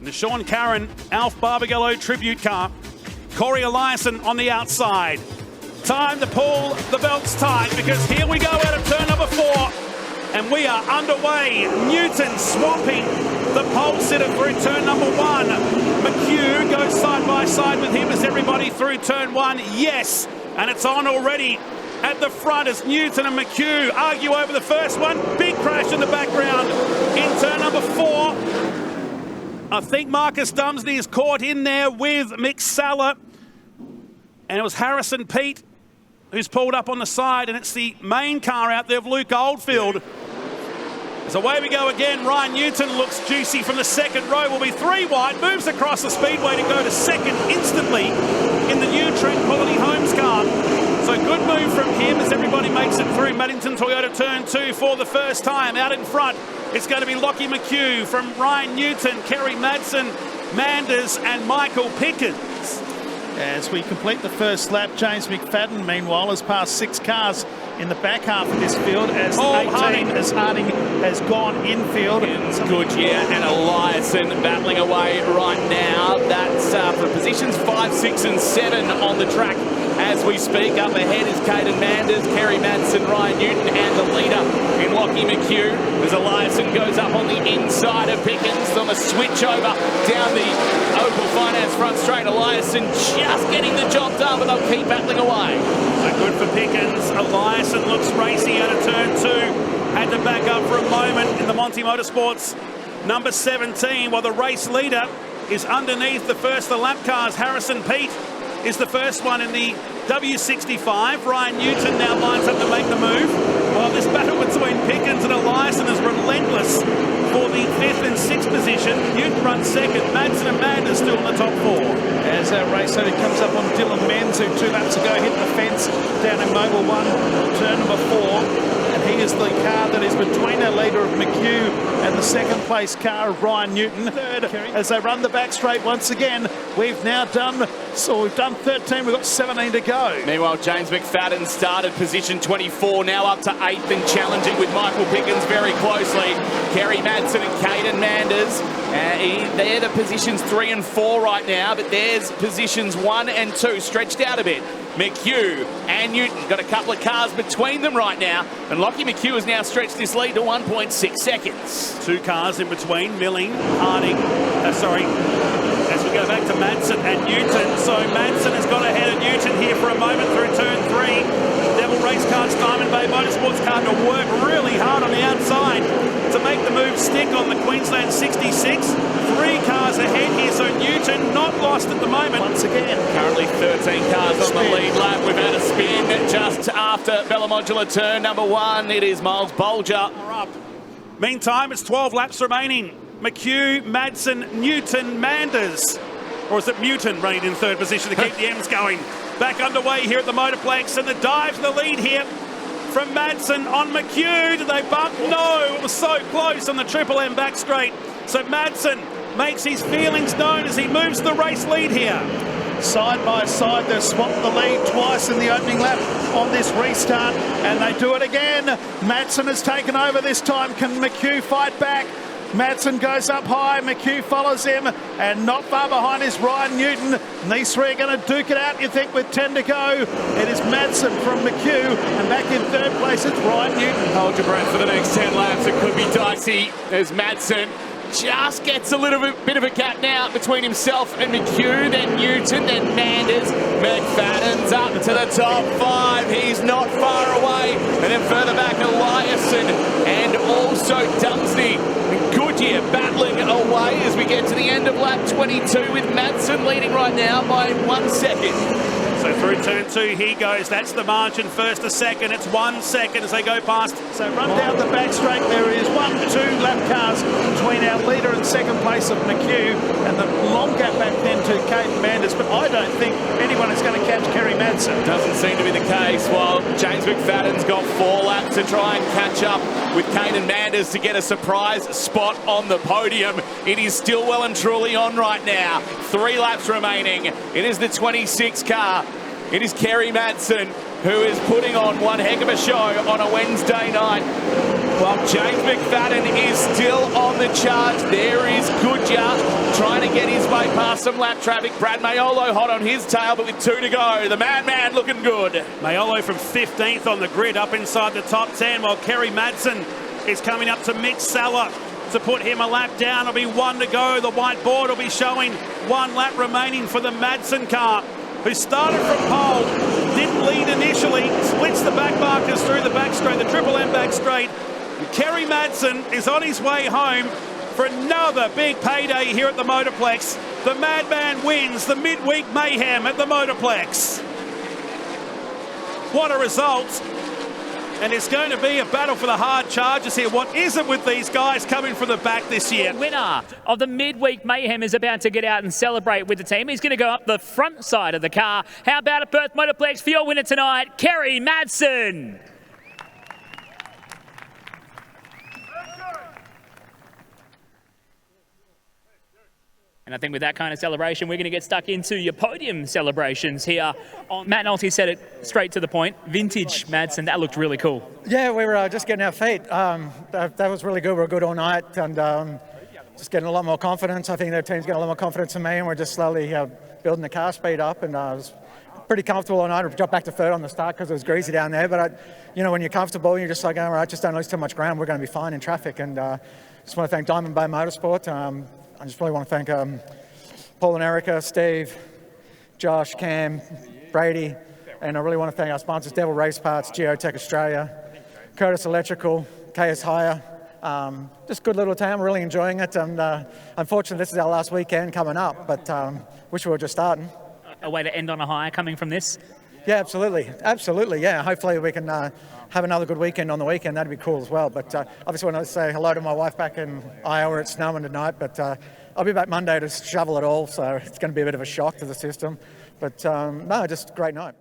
The Sean Curran, Alf Barbagallo tribute car. Corey Eliasson on the outside. Time to pull the belts tight because here we go out of turn number 4. And we are underway. Newton swamping the pole sitter through turn number 1. McHugh goes side by side with him as everybody through turn 1. Yes, and it's on already at the front as Newton and McHugh argue over the first one. Big crash in the background in turn number 4. I think Marcus Dumsney is caught in there with Mick Salla. And it was Harrison Pete who's pulled up on the side, and it's the main car out there of Luke Oldfield. As away we go again, Ryan Newton looks juicy from the second row. Will be 3 wide, moves across the speedway to go to second instantly in the new Trent Quality Homes car. So good move from him as everybody makes it through Maddington Toyota turn 2 for the first time. Out in front, it's going to be Lockie McHugh from Ryan Newton, Kerry Madsen, Manders and Michael Pickens. As we complete the first lap, James McFadden, meanwhile, has passed 6 cars in the back half of this field as 18 as Harding has gone infield. Goodyear and Eliasson battling away right now. That's for positions 5, 6 and 7 on the track as we speak. Up ahead is Caden Manders, Kerry Madsen, Ryan Newton and the leader in Lockie McHugh as Eliasson goes up on the inside of Pickens on the switch over down the Opal Finance front straight. Eliasson just getting the job done, but they'll keep battling away. So good for Pickens. Eliasson looks racy out of turn 2. Had to back up for a moment in the Monty Motorsports number 17, while the race leader is underneath the first of the lap cars. Harrison Pete is the first one in the W65. Ryan Newton now lines up to make the move, while this battle between Pickens and Eliasson is relentless for the 5th and 6th position. Newton runs second. Madsen and Manders still in the top 4. As our race leader comes up on Dylan Menz, who 2 laps ago hit the fence down in Mobile 1, turn number 4. And he is the car that is between our leader of McHugh and the second place car of Ryan Newton. Third, as they run the back straight once again. We've now done, so we've done 13, we've got 17 to go. Meanwhile, James McFadden started position 24, now up to 8th and challenging with Michael Pickens very closely. Kerry Madsen and Caden Manders. They're the positions 3 and 4 right now, but there's positions 1 and 2 stretched out a bit. McHugh and Newton got a couple of cars between them right now, and Lockie McHugh has now stretched this lead to 1.6 seconds. 2 cars in between, Milling, Harding, as we go back to Madsen and Newton. So Madsen has got ahead of Newton here for a moment through turn 3. Devil Race Cars Diamond Bay Motorsports car to work really hard on the outside to make the move stick on the Queensland 66. 3 cars ahead here, so Newton not lost at the moment. Once again, currently 13 cars on the lead lap. We've had a spin just after Bella Modular turn number 1. It is Miles Bolger. Meantime, it's 12 laps remaining. McHugh, Madsen, Newton, Manders. Or is it Muton running in 3rd position to keep the M's going? Back underway here at the Motorplex, and the dive to the lead here from Madsen on McHugh. Did they bump? No, it was so close on the Triple M back straight. So Madsen makes his feelings known as he moves the race lead here. Side by side, they've swapped the lead twice in the opening lap on this restart, and they do it again. Madsen has taken over this time. Can McHugh fight back? Madsen goes up high, McHugh follows him, and not far behind is Ryan Newton. And these 3 are going to duke it out, you think, with 10 to go. It is Madsen from McHugh, and back in 3rd place, it's Ryan Newton. Hold your breath for the next 10 laps. It could be dicey as Madsen just gets a little bit of a gap now between himself and McHugh, then Newton, then Manders. McFadden's up to the top 5. He's not far away. And then further back, Eliasson and also Dumsney. Goodyear battling away as we get to the end of lap 22 with Madsen leading right now by 1 second. So through turn 2 he goes. That's the margin, 1st to 2nd. It's 1 second as they go past. So run down the back straight. There is 1, 2 lap cars between our leader and 2nd place of McHugh, and the long gap back then to Caden Manders. But I don't think anyone is going to catch Kerry Madsen. Doesn't seem to be the case. While James McFadden's got 4 laps to try and catch up with Caden Manders to get a surprise spot on the podium. It is still well and truly on right now. 3 laps remaining. It is the 26 car. It is Kerry Madsen who is putting on one heck of a show on a Wednesday night. While James McFadden is still on the charge, there is Goodyear trying to get his way past some lap traffic. Brad Mayolo hot on his tail, but with 2 to go. The madman looking good. Mayolo from 15th on the grid, up inside the top 10, while Kerry Madsen is coming up to Mick Salla to put him a lap down. It'll be 1 to go. The white board will be showing 1 lap remaining for the Madsen car, who started from pole, didn't lead initially, splits the back markers through the back straight, the Triple M back straight. And Kerry Madsen is on his way home for another big payday here at the Motorplex. The madman wins the midweek mayhem at the Motorplex. What a result. And it's going to be a battle for the hard charges here. What is it with these guys coming from the back this year? The winner of the midweek mayhem is about to get out and celebrate with the team. He's going to go up the front side of the car. How about a Perth Motorplex for your winner tonight, Kerry Madsen? And I think with that kind of celebration, we're going to get stuck into your podium celebrations here. Matt Nolte said it straight to the point. Vintage Madsen, that looked really cool. Yeah, we were just getting our feet. That was really good. We were good all night and just getting a lot more confidence. I think the team's getting a lot more confidence in me, and we're just slowly building the car speed up. And I was pretty comfortable all night. I dropped back to third on the start because it was greasy down there. But, when you're comfortable, you're just like, all right, just don't lose too much ground. We're going to be fine in traffic. And just want to thank Diamond Bay Motorsport. I just really want to thank Paul and Erica, Steve, Josh, Cam, Brady, and I really want to thank our sponsors, Devil Race Parts, Geotech Australia, Curtis Electrical, KS Hire. Just good little town, really enjoying it, and unfortunately this is our last weekend coming up, but wish we were just starting. A way to end on a high coming from this? Yeah, absolutely, yeah. Hopefully we can have another good weekend on the weekend. That'd be cool as well. But obviously want to say hello to my wife back in Iowa. It's snowing tonight, but I'll be back Monday to shovel it all, so it's going to be a bit of a shock to the system. But no, just a great night.